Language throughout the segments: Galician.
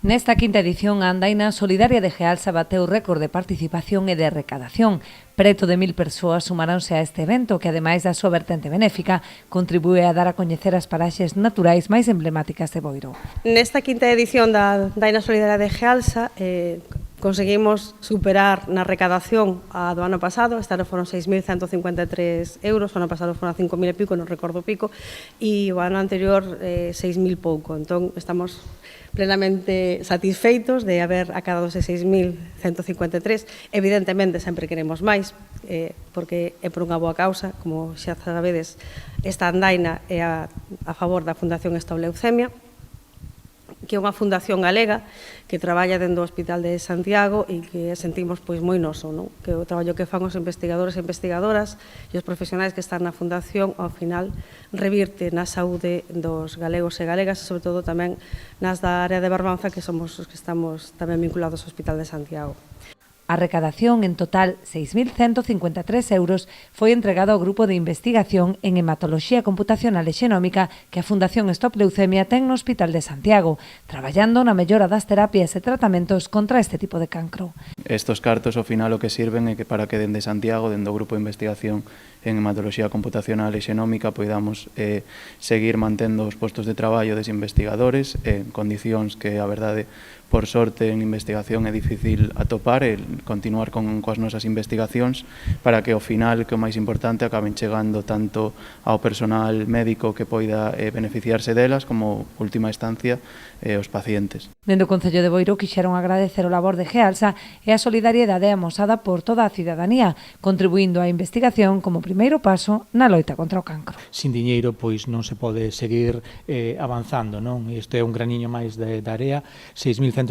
Nesta quinta edición, a Andaina Solidaria de Gealsa bateu récord de participación e de recadación. Preto de 1000 persoas sumaronse a este evento que, ademais da súa vertente benéfica, contribúe a dar a coñecer as paraxes naturais máis emblemáticas de Boiro. Nesta quinta edición da Andaina Solidaria de Gealsa conseguimos superar na recadación a do ano pasado. Este ano foron 6.153 euros, o ano pasado foron 5.000 e pico, non recordo pico, e o ano anterior 6.000 pouco. Entón, estamos plenamente satisfeitos de haber acadado ese 6.153. Evidentemente, sempre queremos máis, porque é por unha boa causa. Como xa sabedes, esta andaina é a favor da Fundación Stop Leucemia, que é unha fundación galega que traballa dentro do Hospital de Santiago e que sentimos moi noso, non? Que o traballo que fan os investigadores e investigadoras e os profesionais que están na fundación ao final revirte na saúde dos galegos e galegas e sobre todo tamén nas da área de Barbanza, que somos os que estamos tamén vinculados ao Hospital de Santiago. A recadación, en total 6.153 euros, foi entregada ao Grupo de Investigación en Hematoloxía Computacional e Xenómica que a Fundación Stop Leucemia ten no Hospital de Santiago, traballando na mellora das terapias e tratamentos contra este tipo de cancro. Estos cartos, ao final, o que sirven é que para que dende Santiago, dende o Grupo de Investigación en Hematoloxía Computacional e Xenómica, poidamos seguir mantendo os postos de traballo des investigadores en condicións que, a verdade, por sorte, en investigación é difícil atopar e continuar coas nosas investigacións para que, ao final, que o máis importante, acaben chegando tanto ao personal médico que poida beneficiarse delas como, última instancia, os pacientes. Dende o Concello de Boiro quixeron agradecer o labor de Gealsa e a solidariedade amosada por toda a cidadanía, contribuindo á investigación como primeiro paso na loita contra o cancro. Sin diñeiro, pois non se pode seguir avanzando, non? Isto é un graniño máis da área, 6.153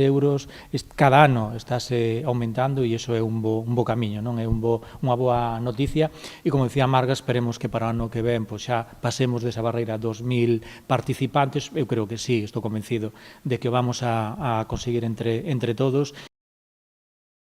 euros, cada ano estáse aumentando e iso é un bo camiño, non? É unha boa noticia e, como dicía Marga, esperemos que para o ano que ven pois xa pasemos desa barreira 2.000 participantes. Eu creo que sí, estou convencido de que o vamos a conseguir entre todos.